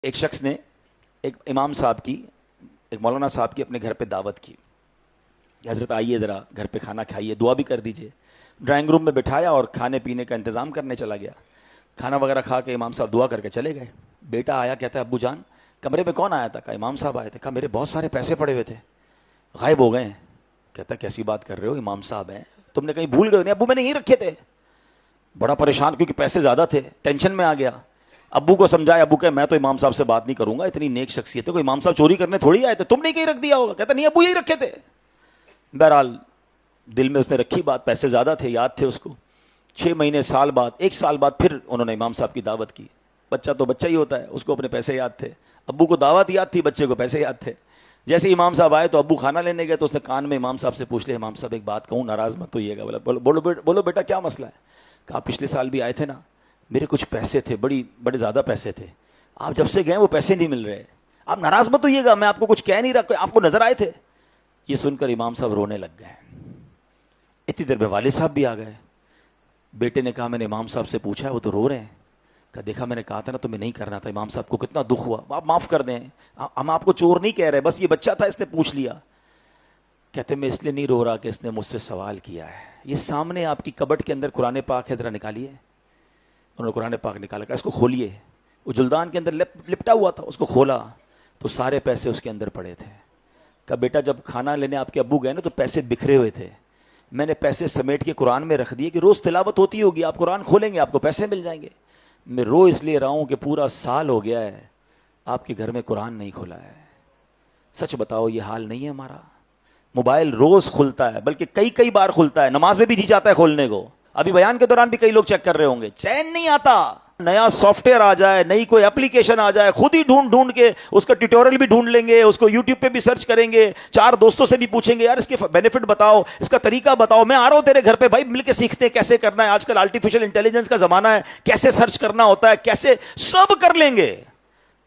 ایک شخص نے ایک امام صاحب کی، ایک مولانا صاحب کی اپنے گھر پہ دعوت کی کہ حضرت آئیے ذرا گھر پہ کھانا کھائیے، دعا بھی کر دیجئے۔ ڈرائنگ روم میں بٹھایا اور کھانے پینے کا انتظام کرنے چلا گیا۔ کھانا وغیرہ کھا کے امام صاحب دعا کر کے چلے گئے۔ بیٹا آیا، کہتا ہے ابو جان کمرے میں کون آیا تھا؟ کہا امام صاحب آئے تھے۔ کہا میرے بہت سارے پیسے پڑے ہوئے تھے، غائب ہو گئے ہیں۔ کہتا کیسی بات کر رہے ہو، امام صاحب ہیں، تم نے کہیں بھول گئے؟ نہیں ابو میں نے یہیں رکھے تھے۔ بڑا پریشان کیونکہ پیسے زیادہ تھے، ٹینشن میں آ گیا۔ ابو کو سمجھایا، ابو کہ میں تو امام صاحب سے بات نہیں کروں گا، اتنی نیک شخصیت ہے، کوئی امام صاحب چوری کرنے تھوڑی آئے تھے، تم نے کہیں رکھ دیا ہوگا۔ کہتا نہیں ابو یہی رکھے تھے۔ بہرحال دل میں اس نے رکھی بات، پیسے زیادہ تھے، یاد تھے اس کو۔ 6 مہینے، سال بعد، 1 سال بعد پھر انہوں نے امام صاحب کی دعوت کی۔ بچہ تو بچہ ہی ہوتا ہے، اس کو اپنے پیسے یاد تھے، ابو کو دعوت یاد تھی، بچے کو پیسے یاد تھے۔ جیسے ہی امام صاحب آئے تو ابو کھانا لینے گئے تو اس نے کان میں امام صاحب سے پوچھ لیا، امام صاحب ایک بات کہوں، ناراض مت ہوئیے گا۔ بولو بیٹا کیا مسئلہ ہے؟ کہا پچھلے سال بھی آئے تھے نا، میرے کچھ پیسے تھے، بڑے زیادہ پیسے تھے، آپ جب سے گئے وہ پیسے نہیں مل رہے، آپ ناراض مت ہوئیے گا، میں آپ کو کچھ کہہ نہیں رہا، آپ کو نظر آئے تھے۔ یہ سن کر امام صاحب رونے لگ گئے۔ اتنی دیر میں والد صاحب بھی آ گئے۔ بیٹے نے کہا میں نے امام صاحب سے پوچھا ہے، وہ تو رو رہے ہیں۔ کہا دیکھا میں نے کہا تھا نا تمہیں نہیں کرنا تھا، امام صاحب کو کتنا دکھ ہوا، آپ معاف کر دیں، ہم آپ کو چور نہیں کہہ رہے، بس یہ بچہ تھا اس نے پوچھ لیا۔ کہتے میں اس لیے نہیں رو رہا کہ اس نے مجھ سے سوال کیا ہے۔ یہ سامنے آپ کی کبٹ کے اندر قرآن پاک ہے، ذرا نکالیے۔ انہوں نے قرآن پاک نکالا، کہا اس کو کھولیے۔ وہ جلدان کے اندر لپٹا ہوا تھا، اس کو کھولا تو سارے پیسے اس کے اندر پڑے تھے۔ کہا بیٹا جب کھانا لینے آپ کے ابو گئے نا تو پیسے بکھرے ہوئے تھے، میں نے پیسے سمیٹ کے قرآن میں رکھ دیے کہ روز تلاوت ہوتی ہوگی، آپ قرآن کھولیں گے آپ کو پیسے مل جائیں گے۔ میں رو اس لیے رہا ہوں کہ پورا سال ہو گیا ہے آپ کے گھر میں قرآن نہیں کھولا ہے۔ سچ بتاؤ یہ حال نہیں ہے ہمارا؟ موبائل روز کھلتا ہے، بلکہ کئی بار کھلتا ہے، نماز میں بھی جی چاہتا ہے کھولنے کو۔ ابھی بیان کے دوران بھی کئی لوگ چیک کر رہے ہوں گے، چین نہیں آتا۔ نیا سافٹ ویئر آ جائے، نئی کوئی اپلیکیشن آ جائے، خود ہی ڈھونڈ کے اس کا ٹیوٹوریل بھی ڈھونڈ لیں گے، اس کو یوٹیوب پہ بھی سرچ کریں گے، 4 دوستوں سے بھی پوچھیں گے یار اس کے بینیفٹ بتاؤ، اس کا طریقہ بتاؤ، میں آ رہا ہوں تیرے گھر پہ بھائی، مل کے سیکھتے ہیں کیسے کرنا ہے۔ آج کل آرٹیفیشل انٹیلیجنس کا زمانہ ہے، کیسے سرچ کرنا ہوتا ہے، کیسے سب کر لیں گے۔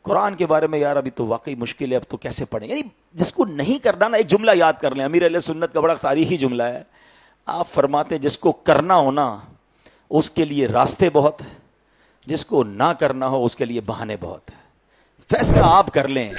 قرآن کے بارے میں یار ابھی تو واقعی مشکل ہے، اب تو کیسے پڑھیں؟ یعنی جس کو نہیں کرنا نا، ایک جملہ یاد کر لیں، امیر اہل سنت کا بڑا تاریخی جملہ ہے۔ آپ فرماتے جس کو کرنا ہو نا اس کے لیے راستے بہت، جس کو نہ کرنا ہو اس کے لیے بہانے بہت، فیصلہ آپ کر لیں۔